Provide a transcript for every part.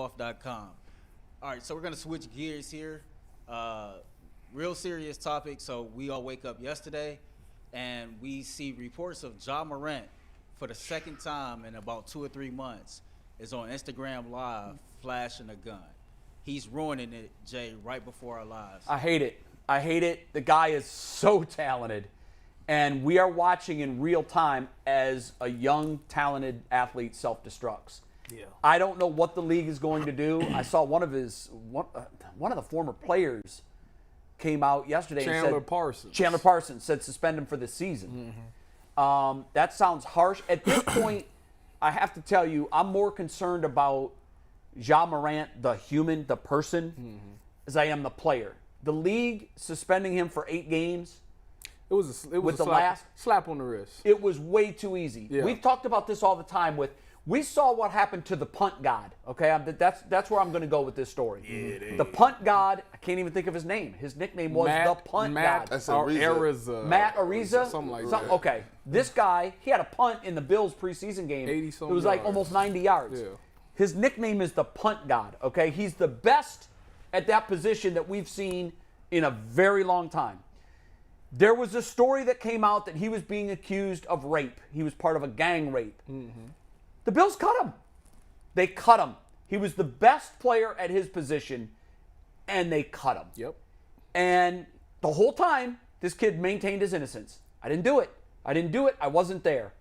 off.com. All right, so we're going to switch gears here. Real serious topic. So we all wake up yesterday and we see reports of Ja Morant for the second time in about 2 or 3 months is on Instagram Live flashing a gun. He's ruining it, Jay, right before our lives. I hate it. I hate it. The guy is so talented. And we are watching in real time as a young, talented athlete self-destructs. Yeah. I don't know what the league is going to do. I saw one of the former players came out yesterday and said Chandler Parsons said suspend him for the season. Mm-hmm. That sounds harsh. At this point, I have to tell you, I'm more concerned about Ja Morant, the human, the person, as I am the player. The league suspending him for 8 games. It was a slap on the wrist. It was way too easy. Yeah. We've talked about this all the time. We saw what happened to the punt god. Okay, that's where I'm going to go with this story. Yeah, the punt god. I can't even think of his name. His nickname was the punt god. That's Ariza. Matt Ariza. Something like that. Okay, this guy, he had a punt in the Bills preseason game. 80-some It was like almost 90 yards. Yeah. His nickname is the punt god. Okay, he's the best at that position that we've seen in a very long time. There was a story that came out that he was being accused of rape. He was part of a gang rape. Mm-hmm. The Bills cut him. They cut him. He was the best player at his position, and they cut him. Yep. And the whole time, this kid maintained his innocence. I didn't do it. I wasn't there.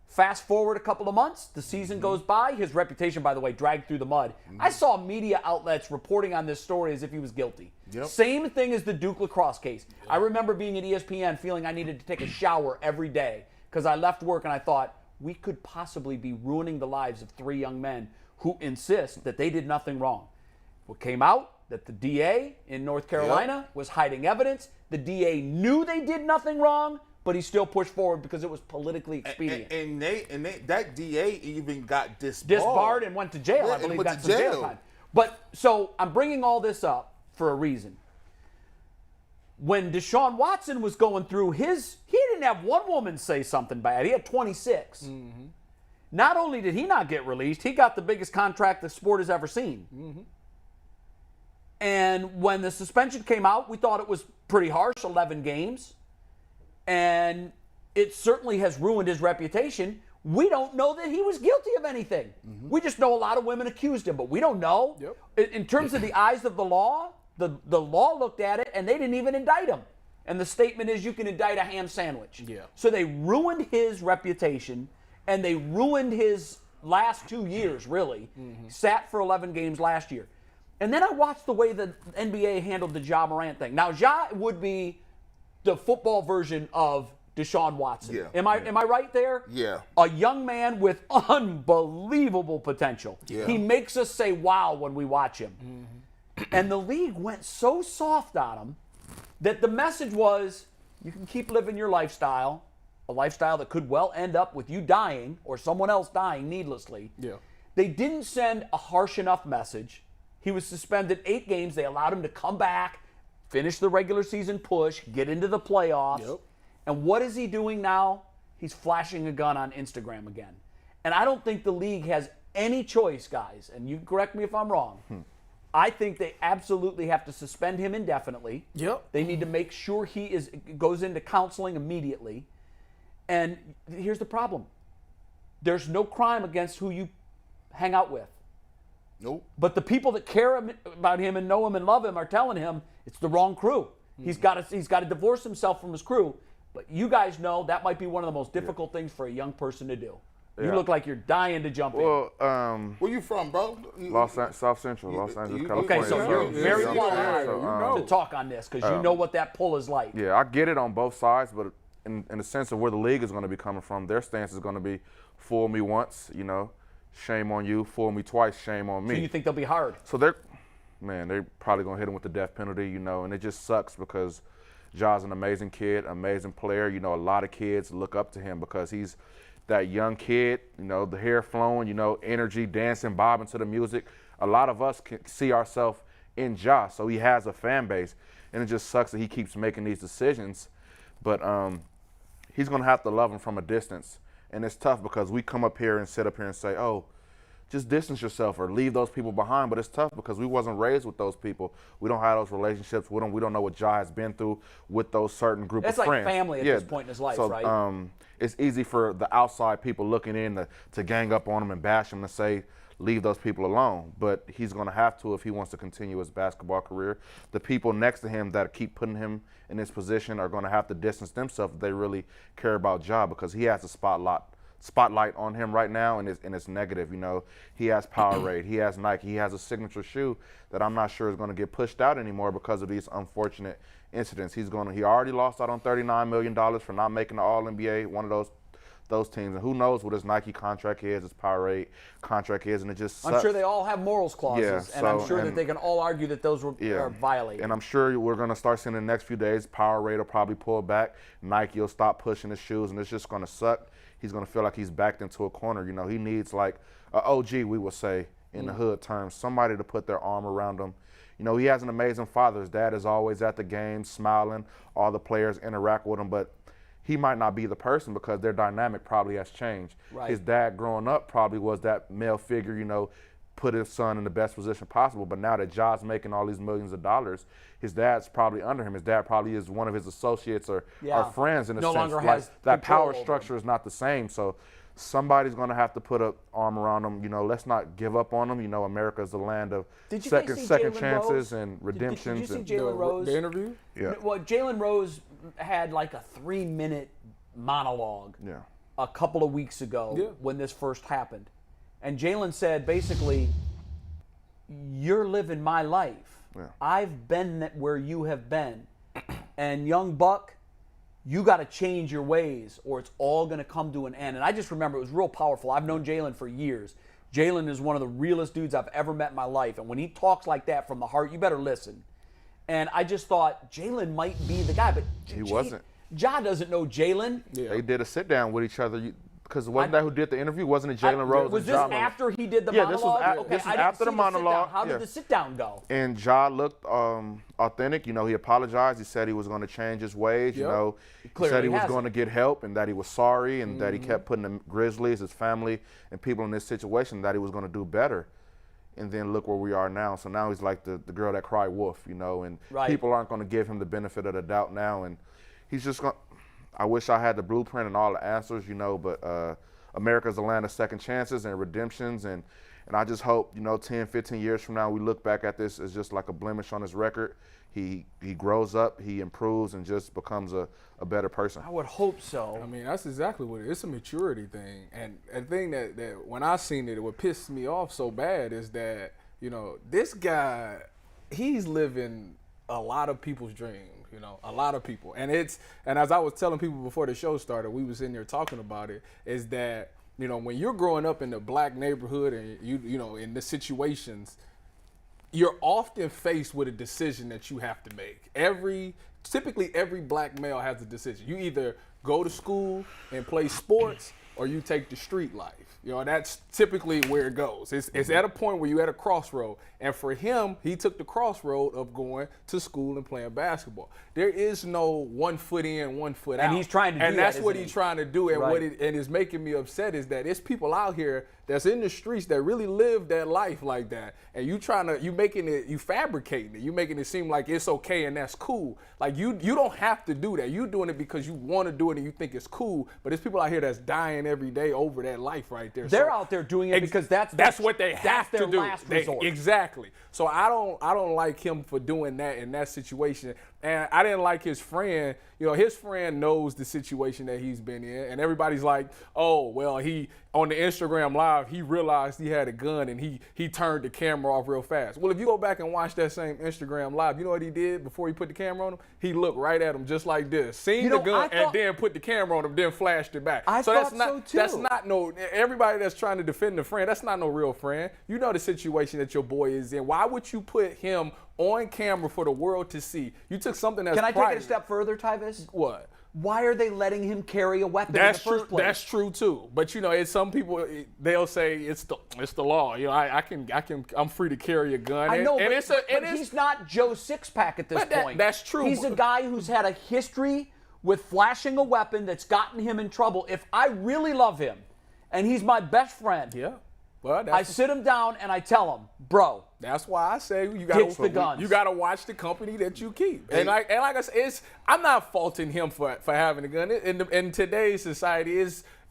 Fast forward a couple of months, the season goes by. His reputation, by the way, dragged through the mud. I saw media outlets reporting on this story as if he was guilty. Yep. Same thing as the Duke lacrosse case. I remember being at ESPN feeling I needed to take a shower every day because I left work and I thought, we could possibly be ruining the lives of 3 young men who insist that they did nothing wrong. What came out, that the DA in North Carolina was hiding evidence. The DA knew they did nothing wrong, but he still pushed forward because it was politically expedient. And that DA even got disbarred and went to jail. I believe got some jail time. But so I'm bringing all this up for a reason. When Deshaun Watson was going through he didn't have one woman say something bad. He had 26. Mm-hmm. Not only did he not get released, he got the biggest contract the sport has ever seen. Mm-hmm. And when the suspension came out, we thought it was pretty harsh, 11 games. And it certainly has ruined his reputation. We don't know that he was guilty of anything. Mm-hmm. We just know a lot of women accused him, but we don't know. Yep. In terms of the eyes of the law, the law looked at it and they didn't even indict him. And the statement is you can indict a ham sandwich. Yeah. So they ruined his reputation and they ruined his last 2 years, really. Mm-hmm. Sat for 11 games last year. And then I watched the way the NBA handled the Ja Morant thing. Now, Ja would be the football version of Deshaun Watson. Yeah. Am I right there? Yeah. A young man with unbelievable potential. Yeah. He makes us say wow when we watch him. Mm-hmm. And the league went so soft on him that the message was, you can keep living your lifestyle, a lifestyle that could well end up with you dying or someone else dying needlessly. Yeah. They didn't send a harsh enough message. He was suspended 8 games. They allowed him to come back, finish the regular season push, get into the playoffs. Yep. And what is he doing now? He's flashing a gun on Instagram again. And I don't think the league has any choice, guys, and you correct me if I'm wrong. I think they absolutely have to suspend him indefinitely. Yep. They need to make sure he goes into counseling immediately. And here's the problem. There's no crime against who you hang out with. Nope. But the people that care about him and know him and love him are telling him it's the wrong crew. He's got to divorce himself from his crew. But you guys know that might be one of the most difficult things for a young person to do. Yeah. You look like you're dying to jump in. Where you from, bro? South Central, Los Angeles, California. Okay, so you're very qualified to talk on this because you know what that pull is like. Yeah, I get it on both sides, but in the sense of where the league is going to be coming from, their stance is going to be fool me once, shame on you, fool me twice, shame on me. So you think they'll be hard? So they're probably going to hit him with the death penalty, and it just sucks because Ja's an amazing kid, amazing player. A lot of kids look up to him because he's that young kid, the hair flowing, energy, dancing, bobbing to the music. A lot of us can see ourselves in Ja, so he has a fan base, and it just sucks that he keeps making these decisions. But he's going to have to love him from a distance, and it's tough because we come up here and sit up here and say, oh, just distance yourself or leave those people behind. But it's tough because we wasn't raised with those people. We don't have those relationships with them. We don't know what Ja has been through with those certain group of friends. That's like family at this point in his life, so, right? It's easy for the outside people looking in to gang up on him and bash him and say, leave those people alone. But he's going to have to if he wants to continue his basketball career. The people next to him that keep putting him in this position are going to have to distance themselves if they really care about Ja, because he has a spotlight on him right now, and it's negative. You know, he has Powerade, he has Nike, he has a signature shoe that I'm not sure is going to get pushed out anymore because of these unfortunate incidents. He already lost out on $39 million for not making the All-NBA, one of those teams, and who knows what his Nike contract is, his Powerade contract is, and it just sucks. I'm sure they all have morals clauses, Yeah, and I'm sure that they can all argue that those were are violated. And I'm sure we're going to start seeing in the next few days, Powerade will probably pull back, Nike will stop pushing his shoes, and it's just going to suck. He's going to feel like he's backed into a corner. You know, he needs like an OG, we would say, in the hood terms, somebody to put their arm around him. You know, he has an amazing father. His dad is always at the game, smiling. All the players interact with him, but he might not be the person because their dynamic probably has changed. Right. His dad growing up probably was that male figure, you know, put his son in the best position possible. But now that Ja's making all these millions of dollars, his dad's probably under him. His dad probably is one of his associates or friends in a sense. Longer like, has that power control over structure is not the same. So somebody's going to have to put an arm around him. You know, let's not give up on him. You know, America is the land of second chances Rose? and redemptions. Did you see Jalen Rose? The interview? Yeah. Well, Jalen Rose had like a 3-minute monologue a couple of weeks ago when this first happened. And Jalen said, basically, you're living my life. Yeah. I've been where you have been. And young buck, you got to change your ways or it's all going to come to an end. And I just remember it was real powerful. I've known Jalen for years. Jalen is one of the realest dudes I've ever met in my life. And when he talks like that from the heart, you better listen. And I just thought Jalen might be the guy, but He wasn't. Ja doesn't know Jalen. Yeah. They did a sit down with each other. Because wasn't that who did the interview? Wasn't it Jalen Rose? Was this after he did the This monologue? was after the monologue. How did the sit down go? And Ja looked authentic. You know, he apologized. He said he was going to change his ways. You know, he said he was going to get help and that he was sorry and that he kept putting the Grizzlies, his family, and people in this situation, that he was going to do better. And then look where we are now. So now he's like the girl that cried wolf, you know, and people aren't going to give him the benefit of the doubt now. And he's just going to, I wish I had the blueprint and all the answers, you know, but America's a land of second chances and redemptions. And I just hope, you know, 10, 15 years from now, we look back at this as just like a blemish on his record. He grows up, he improves, and just becomes a better person. I would hope so. I mean, that's exactly what it is. It's a maturity thing. And the thing that when I seen it, what pissed me off so bad is that, you know, this guy, he's living a lot of people's dreams. You know, a lot of people. And as I was telling people before the show started, we was in there talking about it, is that, you know, when you're growing up in the black neighborhood and you know, in the situations, you're often faced with a decision that you have to make. Typically every black male has a decision. You either go to school and play sports or you take the street life. You know, that's typically where it goes. It's at a point where you're at a crossroad. And for him, he took the crossroad of going to school and playing basketball. There is no 1 foot in, 1 foot out. And he's trying to do that, and that's what isn't he's he? trying to do. And and it's making me upset is that there's people out here that's in the streets that really live that life like that. And you fabricating it. You making it seem like it's okay and that's cool. Like you don't have to do that. You doing it because you want to do it and you think it's cool. But there's people out here that's dying every day over that life right there. They're out there doing it because that's what they have to do. Last resort. Exactly. So I don't like him for doing that in that situation. And I didn't like his friend. You know, his friend knows the situation that he's been in. And everybody's like, oh, well, he on the Instagram Live, he realized he had a gun and he turned the camera off real fast. Well, if you go back and watch that same Instagram Live, you know what he did before he put the camera on him? He looked right at him just like this, seen the gun, and then put the camera on him, then flashed it back. That's not everybody that's trying to defend the friend, that's not no real friend. You know the situation that your boy is in. Why would you put him on camera for the world to see? You took something that's private. Can I take it a step further, Tyvis? What? Why are they letting him carry a weapon in the first place? That's true too. But you know, it's some people they'll say it's the law. You know, I'm free to carry a gun. I know, but he's not Joe Sixpack at this point. That's true. He's a guy who's had a history with flashing a weapon that's gotten him in trouble. If I really love him, and he's my best friend, Well, I sit him down and I tell him, bro. That's why I say you Ditch the guns. got to watch the company that you keep. And like I said, I'm not faulting him for having a gun. In today's society,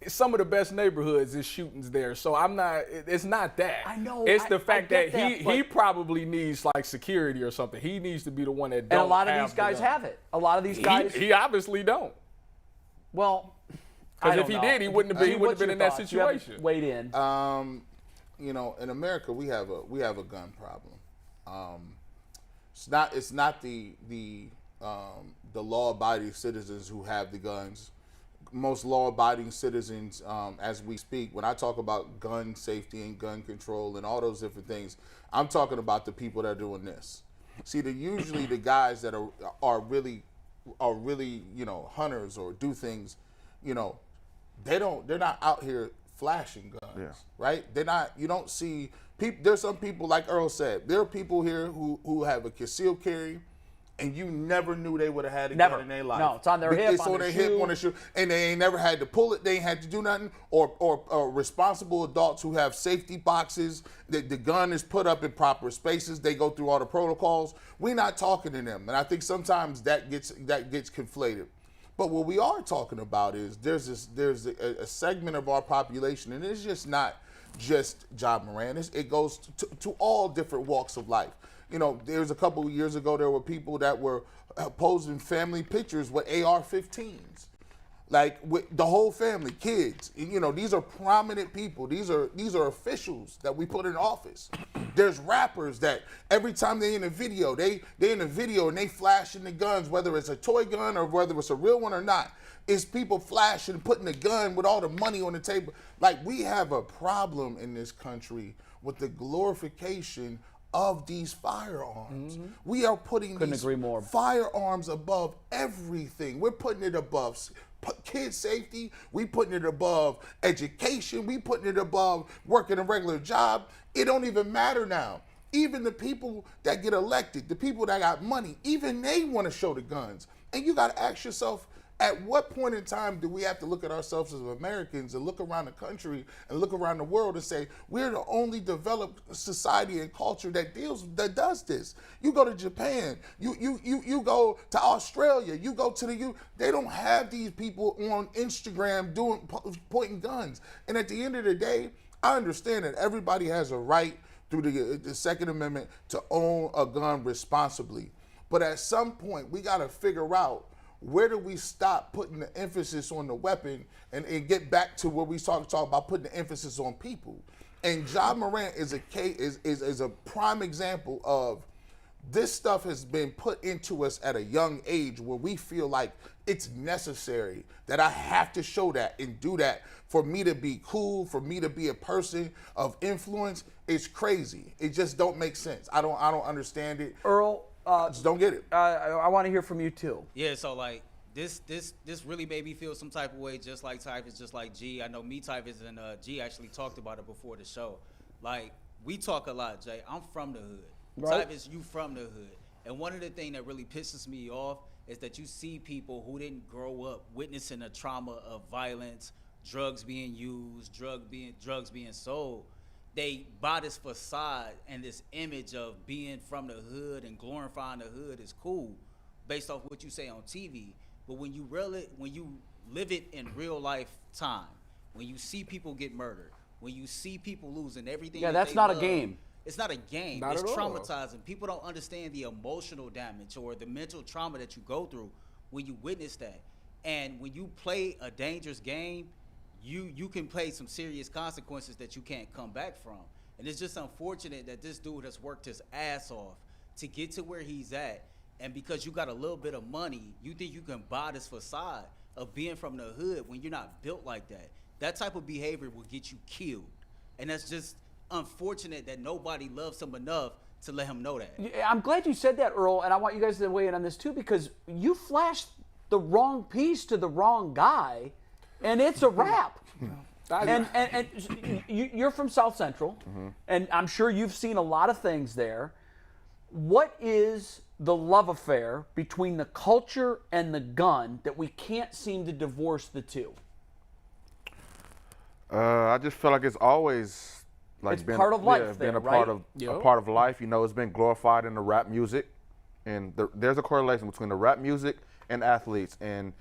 some of the best neighborhoods is shootings there. So I'm not. It's not that. I know. It's the fact that he probably needs like security or something. He needs to be the one that don't. And a lot of have these guys the gun. have it. A lot of these guys. He obviously don't. Well, because if he did, he wouldn't have been in that situation. Weighed in. You know, in America, we have a gun problem. It's not the law-abiding citizens who have the guns. Most law-abiding citizens, as we speak, when I talk about gun safety and gun control and all those different things, I'm talking about the people that are doing this. See, usually the guys that are really, you know, hunters or do things, you know, they're not out here flashing guns, right? They're not. You don't see people. There's some people, like Earl said, there are people here who have a concealed carry, and you never knew they would have had a gun in their life. No, it's on their hip, it's on their hip, on their shoe, and they ain't never had to pull it. They ain't had to do nothing. Or responsible adults who have safety boxes. The gun is put up in proper spaces. They go through all the protocols. We're not talking to them, and I think sometimes that gets conflated. But what we are talking about is there's a segment of our population, and it's just not just Ja Morant. It goes to all different walks of life. You know, there's a couple of years ago, there were people that were posting family pictures with AR-15s, like with the whole family, kids. You know, these are prominent people. These are officials that we put in office. There's rappers that every time they in a video, they in a video and they flashing the guns, whether it's a toy gun or whether it's a real one or not. It's people flashing, putting the gun with all the money on the table. Like, we have a problem in this country with the glorification of these firearms. Mm-hmm. We are putting firearms above everything. We're putting it above kid safety. We putting it above education. We putting it above working a regular job. It don't even matter now. Even the people that get elected, the people that got money, even they want to show the guns. And you got to ask yourself, at what point in time do we have to look at ourselves as Americans and look around the country and look around the world and say, we're the only developed society and culture that does this? You go to Japan, you go to Australia, you go to they don't have these people on Instagram pointing guns. And at the end of the day, I understand that everybody has a right through the Second Amendment to own a gun responsibly. But at some point, we got to figure out, where do we stop putting the emphasis on the weapon and get back to where we talk about putting the emphasis on people? And Ja Morant is a prime example of this stuff has been put into us at a young age where we feel like it's necessary, that I have to show that and do that for me to be cool, for me to be a person of influence. It's crazy. It just don't make sense. I don't understand it. Earl, just don't get it. I want to hear from you too. Yeah, so like this really made me feel some type of way, just like Tyvis, just like G. I know me, Tyvis, and G actually talked about it before the show. Like, we talk a lot, Jay. I'm from the hood. Right. Tyvis, you from the hood. And one of the things that really pisses me off is that you see people who didn't grow up witnessing the trauma of violence, drugs being used, drugs being sold. They buy this facade and this image of being from the hood and glorifying the hood is cool based off what you say on TV. But when you live it in real life time, when you see people get murdered, when you see people losing everything, that's not a game. It's not a game. Not it's at all. traumatizing. People don't understand the emotional damage or the mental trauma that you go through when you witness that. And when you play a dangerous game, you can pay some serious consequences that you can't come back from. And it's just unfortunate that this dude has worked his ass off to get to where he's at. And because you got a little bit of money, you think you can buy this facade of being from the hood when you're not built like that. That type of behavior will get you killed. And that's just unfortunate that nobody loves him enough to let him know that. I'm glad you said that, Earl, and I want you guys to weigh in on this too, because you flashed the wrong piece to the wrong guy, and it's a wrap. And you're from South Central, and I'm sure you've seen a lot of things there. What is the love affair between the culture and the gun that we can't seem to divorce the two? I just feel like it's always like It's part of life being there, a part right? of a part of life. You know, it's been glorified in the rap music, and there's a correlation between the rap music and athletes. And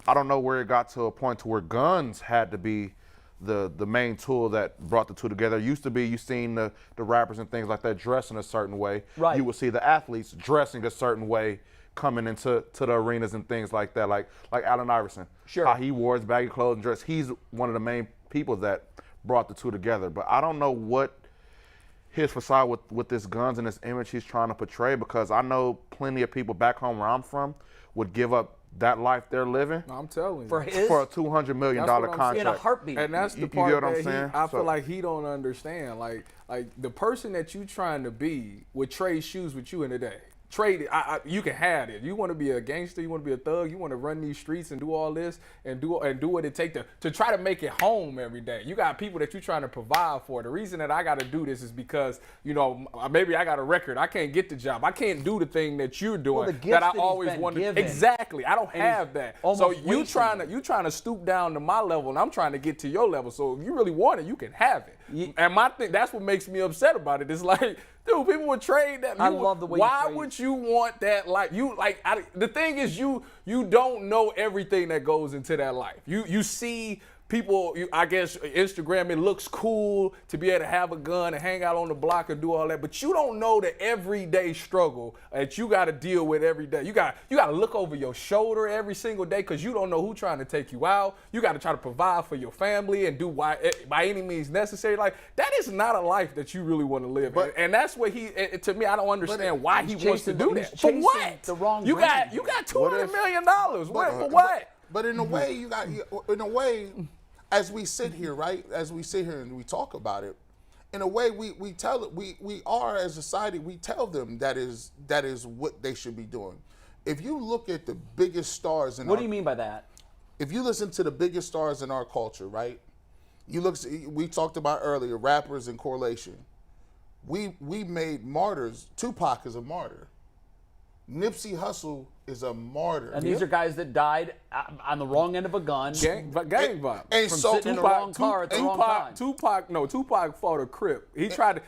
I don't know where it got to a point to where guns had to be the main tool that brought the two together. It used to be you seen the rappers and things like that dressing a certain way. Right. You would see the athletes dressing a certain way coming into the arenas and things like that. Like Allen Iverson. Sure. How he wore his baggy clothes and dress. He's one of the main people that brought the two together. But I don't know what his facade with this guns and this image he's trying to portray, because I know plenty of people back home where I'm from would give up that life they're living I'm telling you. For his for a $200 million That's what I'm contract. in a heartbeat. And that's the You part get what I'm that saying? I So- feel like he don't understand. Like the person that you trying to be would trade shoes with you in a day. Trade it. You can have it. You want to be a gangster. You want to be a thug. You want to run these streets and do all this and do what it take to try to make it home every day. You got people that you're trying to provide for. The reason that I got to do this is because, you know, maybe I got a record. I can't get the job. I can't do the thing that you're doing the gifts that I that he's always been wanted. given. Exactly. I don't have that. So almost you wasting trying to stoop down to my level, and I'm trying to get to your level. So if you really want it, you can have it. And my thing, that's what makes me upset about it. It's like, dude, people would trade that. I love the way you Why phrase. would you want that life? The thing is, you don't know everything that goes into that life. You see people, I guess Instagram, it looks cool to be able to have a gun and hang out on the block and do all that, but you don't know the everyday struggle that you got to deal with every day. You got to look over your shoulder every single day because you don't know who's trying to take you out. You got to try to provide for your family and do by any means necessary. Like, that is not a life that you really want to live. And that's what to me, I don't understand why he wants to do that. For chasing what? the wrong you got dream. $200 million. For what? But in a way, as we sit here, right? As we sit here and we talk about it, in a way, we tell it. We are as a society. We tell them that is what they should be doing. If you look at the biggest stars in What do you mean by that? If you listen to the biggest stars in our culture, right? We talked about earlier rappers and correlation. We made martyrs. Tupac is a martyr. Nipsey Hussle is a martyr. And these are guys that died on the wrong end of a gun. Gang violence. And From so sitting in the wrong car at the wrong time. Tupac fought a Crip. He tried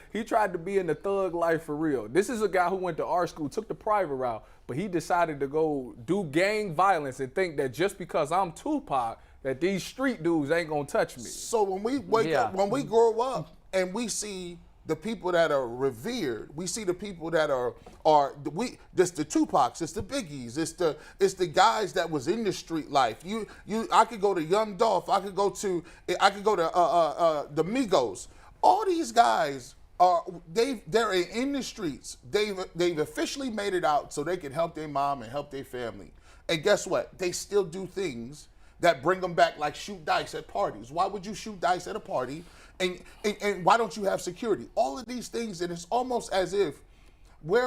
to be in the thug life for real. This is a guy who went to our school, took the private route, but he decided to go do gang violence and think that just because I'm Tupac, that these street dudes ain't gonna touch me. So when we wake up, when we grow up and we see the people that are revered, we see the people that this the Tupacs, it's the Biggies, it's the guys that was in the street life. I could go to Young Dolph, I could go to the Migos. All these guys they're in the streets. They've officially made it out so they can help their mom and help their family. And guess what? They still do things that bring them back, like shoot dice at parties. Why would you shoot dice at a party? And why don't you have security? All of these things, and it's almost as if we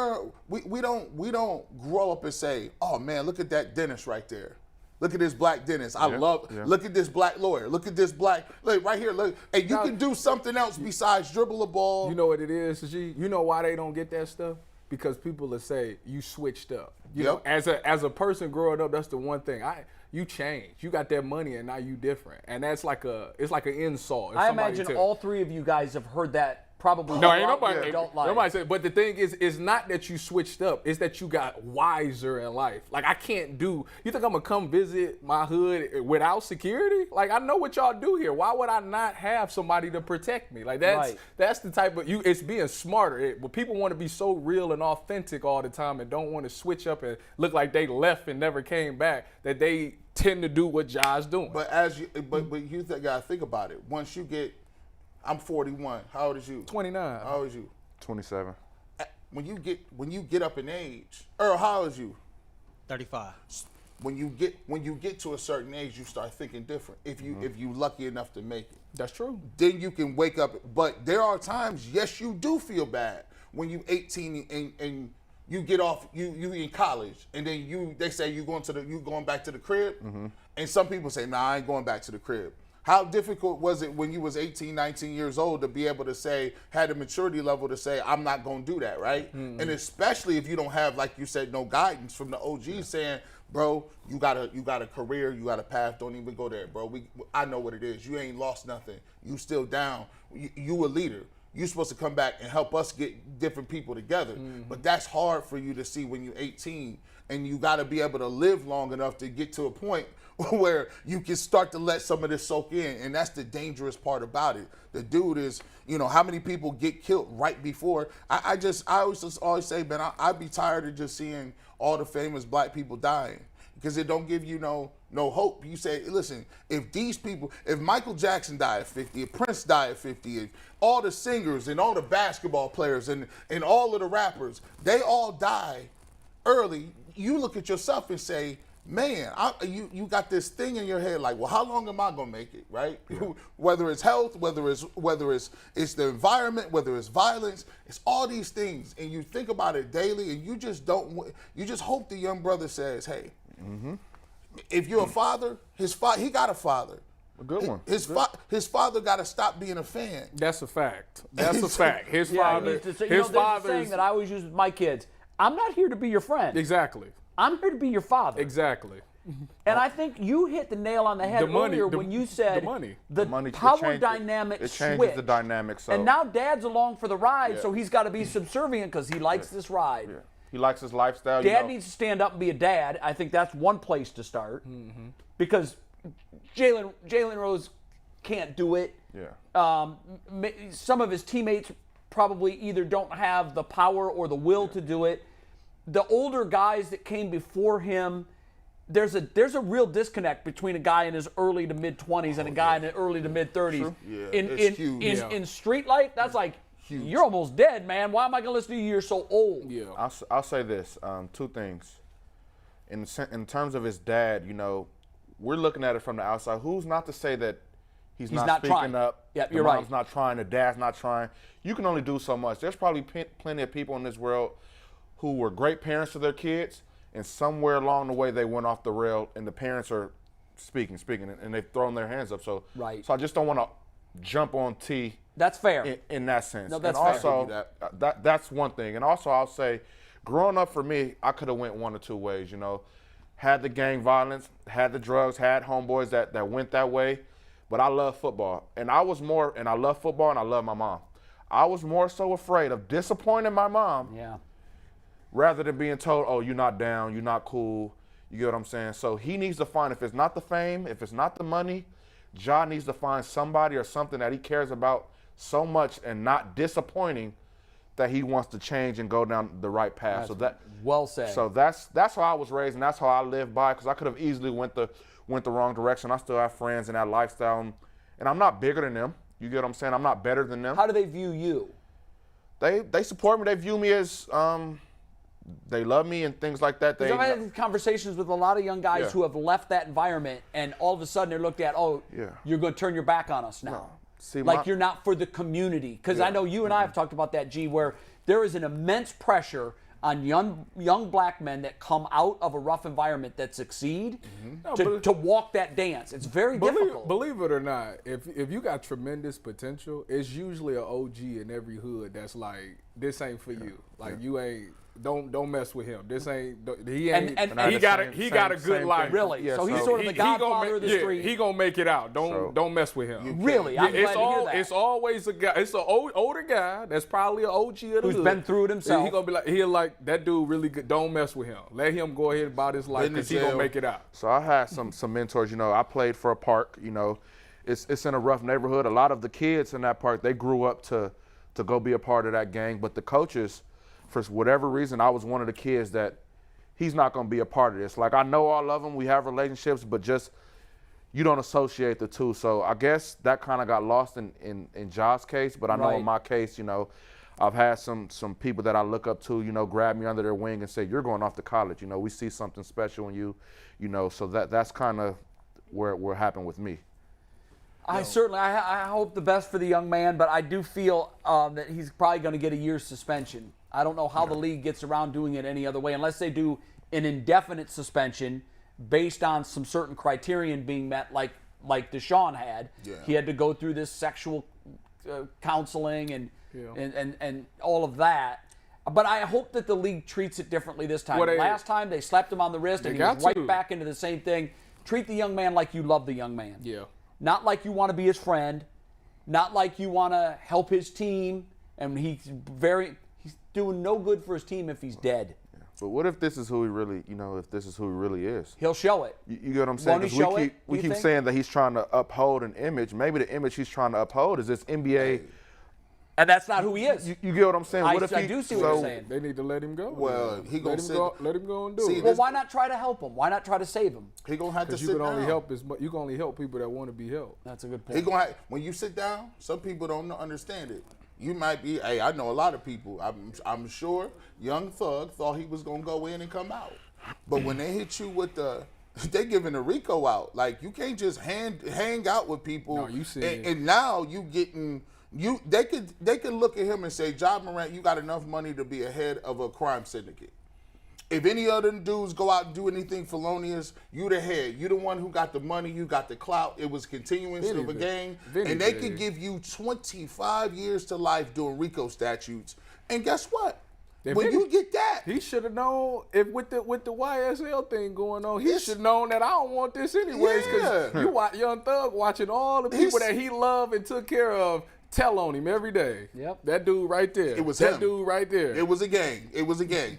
don't grow up and say, oh man, look at that dentist right there. Look at this black dentist. Look at this black lawyer. Look at this black, look right here. Look, and you can do something else besides dribble a ball. You know what it is, G? You know why they don't get that stuff? Because people will say you switched up. You know, as a person growing up, that's the one thing. You changed. You got that money and now you different. And that's it's like an insult. I imagine all three of you guys have heard that probably. No, ain't nobody. Don't lie. Nobody said. But the thing is, it's not that you switched up. It's that you got wiser in life. Like, I can't do. You think I'm gonna come visit my hood without security? Like, I know what y'all do here. Why would I not have somebody to protect me? Like, that's the type of It's being smarter. When people want to be so real and authentic all the time and don't want to switch up and look like they left and never came back, that they tend to do what Ja's doing. But you gotta think about it. Once you get, I'm 41. How old is you? 29. How old is you? 27. When you get up in age, Earl, how old is you? 35. When you get to a certain age, you start thinking different. If you lucky enough to make it, That's true. then you can wake up. But there are times, yes, you do feel bad when you 18 and you get off. You in college, and then they say you going back to the crib, and some people say, nah, I ain't going back to the crib. How difficult was it when you was 18, 19 years old to be able to say, had a maturity level to say, I'm not going to do that, right? And especially if you don't have, like you said, no guidance from the OGs saying, bro, you got a career, you got a path, don't even go there, bro. I know what it is. You ain't lost nothing. You still down. You a leader. you're supposed to come back and help us get different people together. But that's hard for you to see when you're 18, and you got to be able to live long enough to get to a point where you can start to let some of this soak in, and that's the dangerous part about it. The dude is, how many people get killed right before? I always say, man, I'd be tired of just seeing all the famous black people dying, because it don't give you no hope. You say, listen, if Michael Jackson died at 50, if Prince died at 50, if all the singers and all the basketball players and all of the rappers, they all die early, you look at yourself and say, man, you got this thing in your head like, well, how long am I gonna make it, right? Yeah. Whether it's health, whether it's the environment, whether it's violence, it's all these things, and you think about it daily, and you just hope the young brother says, hey, if you're a father, he got a father. A good one. His father got to stop being a fan. That's a fact. That's a fact. His father. There's a saying that I always use with my kids. I'm not here to be your friend. Exactly. I'm here to be your father. Exactly. And I think you hit the nail on the head earlier when you said the money power dynamic it changes switch. the dynamic. So. And now Dad's along for the ride, so he's got to be subservient because he likes this ride. Yeah. He likes his lifestyle. Dad needs to stand up and be a dad. I think that's one place to start because Jalen Rose can't do it. Yeah. Some of his teammates probably either don't have the power or the will to do it. The older guys that came before him, there's a real disconnect between a guy in his early to mid 20s and a guy in the early to mid 30s. Yeah, in street life, that's like huge. You're almost dead, man. Why am I gonna listen to you? You're so old. Yeah. I'll say this: two things. In terms of his dad, we're looking at it from the outside. Who's not to say that he's not speaking trying. up? Yep, the you're mom's right. not trying. The dad's not trying. You can only do so much. There's probably plenty of people in this world who were great parents to their kids, and somewhere along the way they went off the rail, and the parents are speaking, and they've thrown their hands up. So, right. So I just don't want to jump on T. That's fair. In that sense. No, that's and fair. also, that's one thing. And also, I'll say, growing up for me, I could have went one or two ways. Had the gang violence, had the drugs, had homeboys that went that way. But I love football, and I love football, and I love my mom. I was more so afraid of disappointing my mom. Yeah. Rather than being told, oh, you're not down, you're not cool. You get what I'm saying? So he needs to find, if it's not the fame, if it's not the money, Ja needs to find somebody or something that he cares about so much and not disappointing that he wants to change and go down the right path. Well said. So that's how I was raised, and that's how I live by, because I could have easily went the wrong direction. I still have friends in that lifestyle, and I'm not bigger than them. You get what I'm saying? I'm not better than them. How do they view you? They support me. They view me as they love me and things like that. I've had these conversations with a lot of young guys who have left that environment, and all of a sudden they're looked at, you're going to turn your back on us now. No. See, you're not for the community. Because I know you and I have talked about that, G, where there is an immense pressure on young black men that come out of a rough environment that succeed to walk that dance. It's very difficult. Believe it or not, if you got tremendous potential, it's usually an OG in every hood that's like, this ain't for you. Like you ain't. Don't mess with him. This ain't. He ain't. And he got a good life. Really. Yeah, so he's sort of the godfather of the street. He gonna make it out. Don't mess with him. Really. I'm glad to hear that. It's always a guy. It's an older guy that's probably an OG of the hood. Who's been through it himself. He gonna be like that dude really good. Don't mess with him. Let him go ahead about his life because he gonna make it out. So I had some mentors. I played for a park. It's in a rough neighborhood. A lot of the kids in that park, they grew up to go be a part of that gang, but the coaches, for whatever reason, I was one of the kids that he's not going to be a part of this. Like, I know all of them, we have relationships, but just you don't associate the two. So I guess that kind of got lost in Ja's case, but I know in my case, I've had some people that I look up to, grab me under their wing and say, you're going off to college. We see something special in you, so that's kind of where it happened with me. I hope the best for the young man, but I do feel that he's probably going to get a year's suspension. I don't know how the league gets around doing it any other way, unless they do an indefinite suspension based on some certain criterion being met, like Deshaun had. Yeah. He had to go through this sexual counseling and all of that. But I hope that the league treats it differently this time. Last time they slapped him on the wrist and he was right back into the same thing. Treat the young man like you love the young man. Yeah. Not like you want to be his friend. not like you want to help his team, and he's doing no good for his team if he's dead. But what if this is who he really, if this is who he really is? He'll show it. You get what I'm saying? Won't he show it, We you keep think? saying that he's trying to uphold an image. Maybe the image he's trying to uphold is this NBA. And that's not who he is. You get what I'm saying? I What if do see what you're saying. They need to let him go. Well, he gonna let him go and do See, it. Well, why not try to help him? Why not try to save him? He gonna have to Because sit you can down. only help you can only help people that want to be helped. That's a good point. He gonna have, when you sit down, some people don't understand it. You might be, hey, I know a lot of people. I'm sure Young Thug thought he was gonna go in and come out, but when they hit you with they giving the RICO out. Like you can't just hang out with people. No, you see it. And now you getting. They could look at him and say, Ja Morant, you got enough money to be a head of a crime syndicate. If any other dudes go out and do anything felonious, you the head. You the one who got the money, you got the clout. It was continuance of a game. And they could give you 25 years to life doing RICO statutes. And guess what? When you get that, he should have known if with the YSL thing going on, he should have known that I don't want this anyways. Because you watch Young Thug watching all the people that he loved and took care of tell on him every day. Yep. That dude right there. It was that him. dude right there. It was a gang. It was a gang.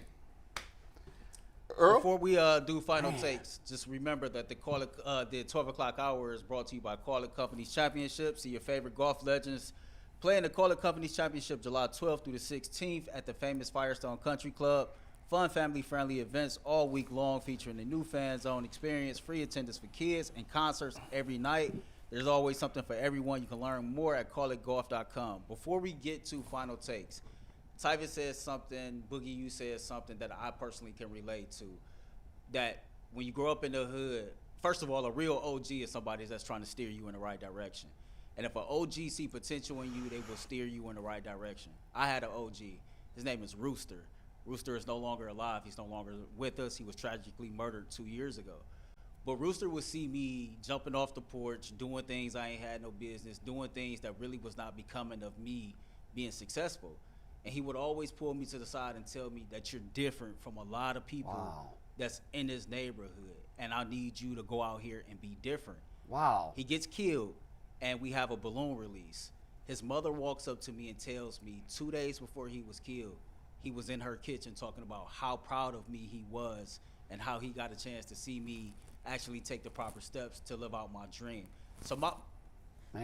Earl? Before we do final takes, just remember that the 12 o'clock hour is brought to you by Call It Companies Championship. See your favorite golf legends playing the Call It Companies Championship July 12th through the 16th at the famous Firestone Country Club. Fun, family-friendly events all week long featuring the new fan zone experience, free attendance for kids, and concerts every night. There's always something for everyone. You can learn more at callitgolf.com. Before we get to final takes, Tyvis says something, Boogie, you said something that I personally can relate to. That when you grow up in the hood, first of all, a real OG is somebody that's trying to steer you in the right direction. And if an OG see potential in you, they will steer you in the right direction. I had an OG. His name is Rooster. Rooster is no longer alive. He's no longer with us. He was tragically murdered 2 years ago. But Rooster would see me jumping off the porch, doing things I ain't had no business, doing things that really was not becoming of me being successful. And he would always pull me to the side and tell me that you're different from a lot of people that's in this neighborhood. And I need you to go out here and be different. Wow. He gets killed, and we have a balloon release. His mother walks up to me and tells me 2 days before he was killed, he was in her kitchen talking about how proud of me he was and how he got a chance to see me actually take the proper steps to live out my dream. So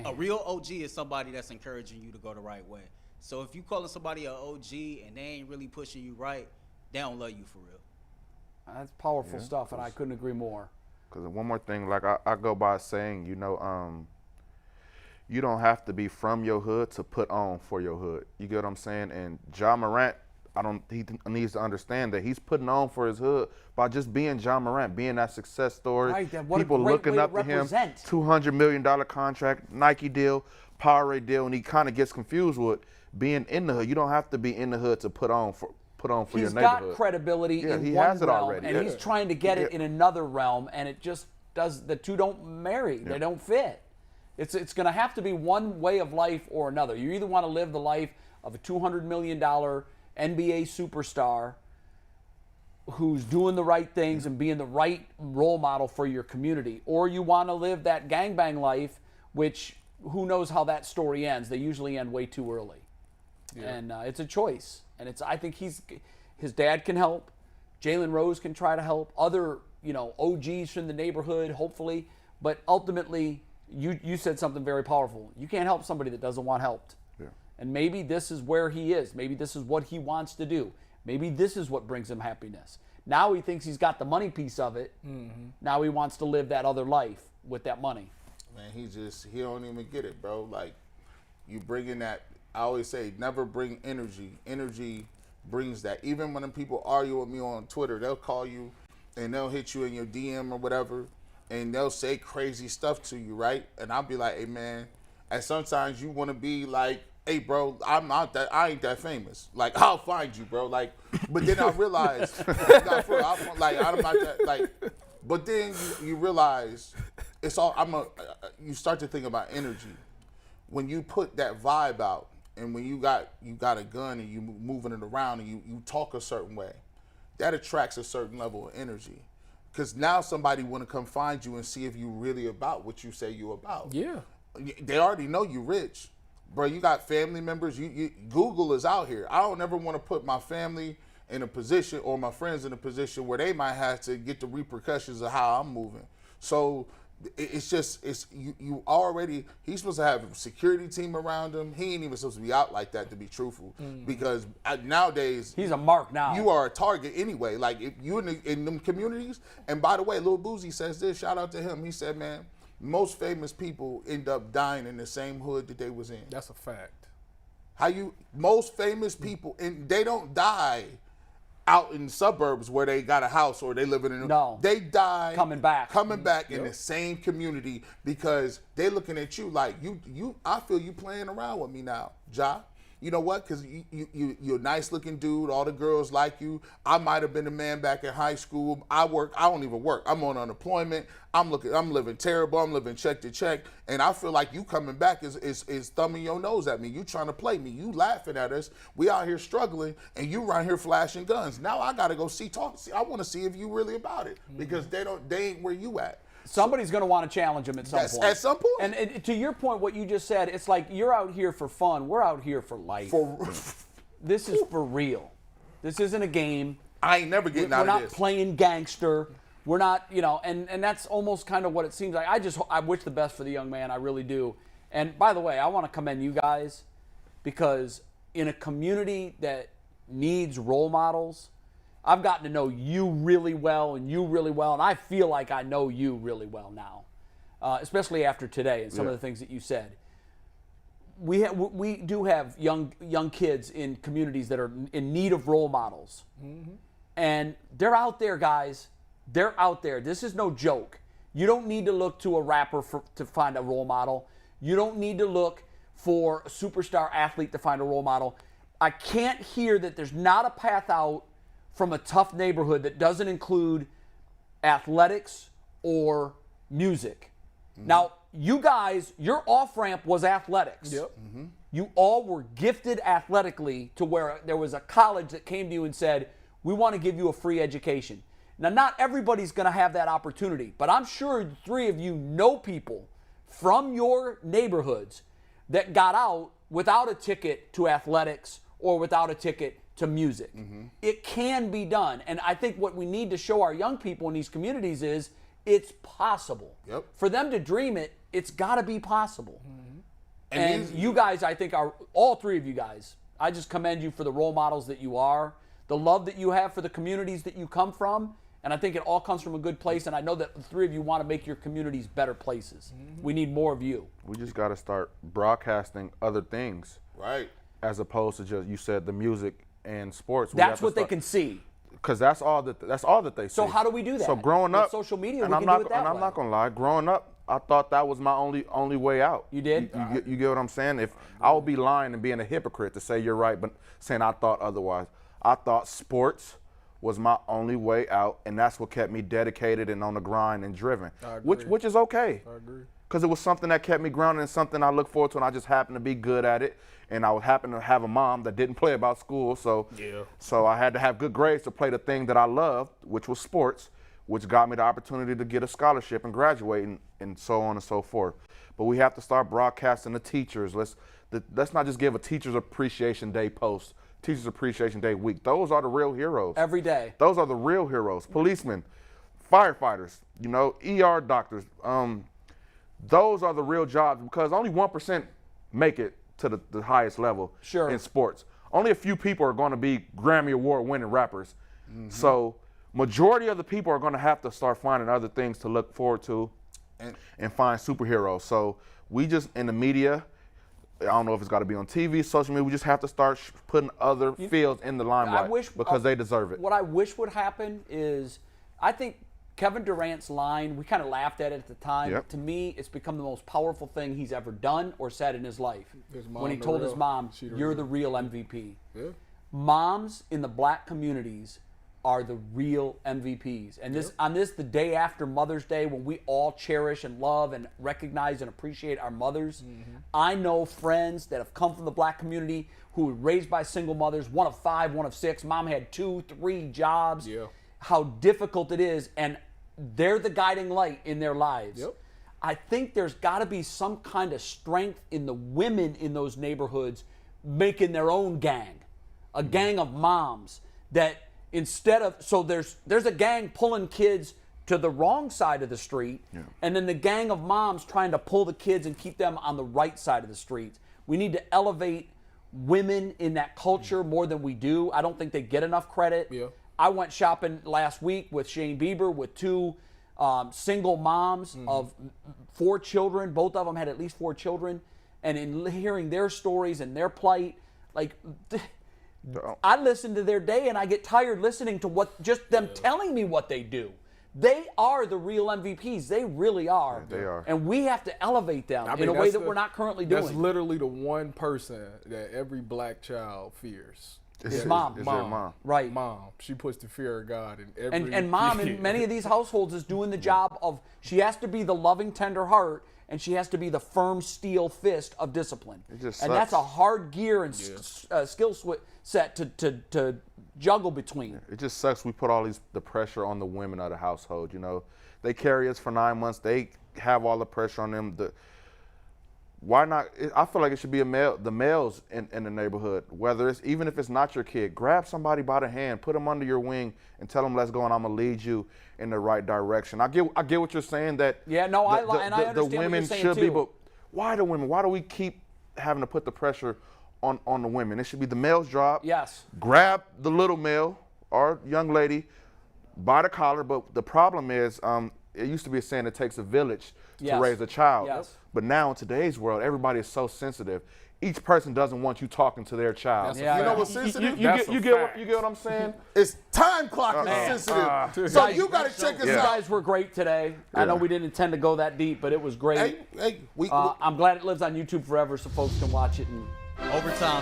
a real OG is somebody that's encouraging you to go the right way. So if you calling somebody an OG and they ain't really pushing you right, they don't love you for real. That's powerful stuff, and I couldn't agree more. Because one more thing, like I go by saying, you don't have to be from your hood to put on for your hood. You get what I'm saying? And Ja Morant, he needs to understand that he's putting on for his hood by just being Ja Morant, being that success story. Right, what a people great looking way to up to him. represent. $200 million contract, Nike deal, Powerade deal, and he kind of gets confused with being in the hood. You don't have to be in the hood to put on for your neighborhood. He's got credibility in he one has it realm, already. and he's trying to get it in another realm, and it just does. The two don't marry; they don't fit. It's going to have to be one way of life or another. You either want to live the life of a $200 million NBA superstar who's doing the right things and being the right role model for your community, or you want to live that gangbang life, which who knows how that story ends. They usually end way too early. And it's a choice. And I think his dad can help. Jalen Rose can try to help. Other, OGs from the neighborhood, hopefully. But ultimately, you said something very powerful. You can't help somebody that doesn't want helped. Yeah. And maybe this is where he is. Maybe this is what he wants to do. Maybe this is what brings him happiness. Now he thinks he's got the money piece of it. Mm-hmm. Now he wants to live that other life with that money. Man, he don't even get it, bro. Like, you bring in that, I always say, never bring energy. Energy brings that. Even when people argue with me on Twitter, they'll call you and they'll hit you in your DM or whatever, and they'll say crazy stuff to you, right? And I'll be like, hey, man, and sometimes you want to be like, hey, bro, I ain't that famous. Like, I'll find you, bro. Like, but then I realize, I'm not that, like, but then you realize it's all, you start to think about energy. When you put that vibe out, and when you got a gun and you moving it around and you talk a certain way, that attracts a certain level of energy. Because now somebody want to come find you and see if you really about what you say you about. Yeah. They already know you rich. Bro, you got family members. Google is out here. I don't ever want to put my family in a position or my friends in a position where they might have to get the repercussions of how I'm moving. So it's you already, he's supposed to have a security team around him. He ain't even supposed to be out like that, to be truthful, because nowadays he's a mark now. You are a target anyway. Like if you in them communities. And by the way, Lil Boozy says this, shout out to him. He said, man, most famous people end up dying in the same hood that they was in. That's a fact. Most famous people, and they don't die out in the suburbs where they got a house or they living in. No. They die coming back in the same community, because they looking at you like you. I feel you playing around with me now, Ja. You know what? Because you're a nice looking dude. All the girls like you. I might have been a man back in high school. I don't even work. I'm on unemployment. I'm living terrible. I'm living check to check. And I feel like you coming back is thumbing your nose at me. You trying to play me. You laughing at us. We out here struggling, and you right here flashing guns. Now I gotta go talk. I want to see if you really about it, because they ain't where you at. Somebody's going to want to challenge him at some point. At some point. And to your point, what you just said, it's like you're out here for fun. We're out here for life. This is for real. This isn't a game. I ain't never getting out of this. We're not playing gangster. We're not, and that's almost kind of what it seems like. I wish the best for the young man. I really do. And by the way, I want to commend you guys, because in a community that needs role models, I've gotten to know you really well, and I feel like I know you really well now, especially after today and some of the things that you said. We do have young kids in communities that are in need of role models, and they're out there, guys. They're out there. This is no joke. You don't need to look to a rapper to find a role model. You don't need to look for a superstar athlete to find a role model. I can't hear that there's not a path out from a tough neighborhood that doesn't include athletics or music. Now, you guys, your off-ramp was athletics. Yep. You all were gifted athletically to where there was a college that came to you and said, we want to give you a free education. Now, not everybody's going to have that opportunity, but I'm sure the three of you know people from your neighborhoods that got out without a ticket to athletics or without a ticket to music. It can be done. And I think what we need to show our young people in these communities is it's possible. Yep. For them to dream it, it's got to be possible. And you guys, I think, are all three of you guys, I just commend you for the role models that you are, the love that you have for the communities that you come from, and I think it all comes from a good place, and I know that the three of you want to make your communities better places. We need more of you. We just got to start broadcasting other things. Right. As opposed to just, you said, the music and sports. That's what they can see. Because that's all that they see. So how do we do that? So growing up, with social media, and we I'm can not, do it that and I'm way. not gonna lie. Growing up, I thought that was my only way out. You did? You get what I'm saying? If I would be lying and being a hypocrite to say you're right, but saying I thought otherwise. I thought sports was my only way out, and that's what kept me dedicated and on the grind and driven. Which is okay. I agree. Because it was something that kept me grounded and something I look forward to, and I just happened to be good at it. And I happened to have a mom that didn't play about school, so I had to have good grades to play the thing that I loved, which was sports, which got me the opportunity to get a scholarship and graduate, and so on and so forth. But we have to start broadcasting the teachers. Let's not just give a Teachers Appreciation Day post, Teachers Appreciation Day week. Those are the real heroes. Every day. Those are the real heroes. Policemen, firefighters, ER doctors. Those are the real jobs, because only 1% make it to the highest level in sports. Only a few people are going to be Grammy Award winning rappers. So majority of the people are going to have to start finding other things to look forward to and find superheroes. So we just, in the media, I don't know if it's got to be on TV, social media, we just have to start putting other fields in the limelight because they deserve it. What I wish would happen is, I think Kevin Durant's line, we kind of laughed at it at the time. Yep. To me, it's become the most powerful thing he's ever done or said in his life. When he told his mom, you're the real MVP. Yeah. Moms in the black communities are the real MVPs. And the day after Mother's Day, when we all cherish and love and recognize and appreciate our mothers, I know friends that have come from the black community who were raised by single mothers, one of 5, one of 6. Mom had 2, 3 jobs. Yeah. How difficult it is, and they're the guiding light in their lives. Yep. I think there's got to be some kind of strength in the women in those neighborhoods making their own gang, a gang of moms that instead of, so there's a gang pulling kids to the wrong side of the street, and then the gang of moms trying to pull the kids and keep them on the right side of the street. We need to elevate women in that culture more than we do. I don't think they get enough credit. Yeah. I went shopping last week with Shane Bieber with two single moms of 4 children. Both of them had at least 4 children. And in hearing their stories and their plight, like, I listen to their day and I get tired listening to what just them telling me what they do. They are the real MVPs. They really are. Yeah, they are. And we have to elevate them in a way that we're not currently doing. That's literally the one person that every black child fears. His mom. Is their mom. Right. Mom. She puts the fear of God in every And mom in many of these households is doing the job of, she has to be the loving, tender heart, and she has to be the firm steel fist of discipline. It just and that's a sucks. hard gear and skill set to juggle between. It just sucks. We put all the pressure on the women of the household. You know, they carry us for 9 months. They have all the pressure on them. Why not? I feel like it should be the males in the neighborhood. Whether it's even if it's not your kid, grab somebody by the hand, put them under your wing, and tell them, "Let's go, and I'm gonna lead you in the right direction." I get what you're saying. That I understand the what women you're saying should too. be, but why the women? Why do we keep having to put the pressure on the women? It should be the male's job. Yes. Grab the little male or young lady by the collar. But the problem is, it used to be a saying, it takes a village to raise a child. Yes. But now in today's world, everybody is so sensitive. Each person doesn't want you talking to their child. That's You know what's sensitive? You get what I'm saying? It's time clock is sensitive. So you got to check us You out. guys were great today. I know we didn't intend to go that deep, but it was great. Hey, I'm glad it lives on YouTube forever so folks can watch it. And Overtime.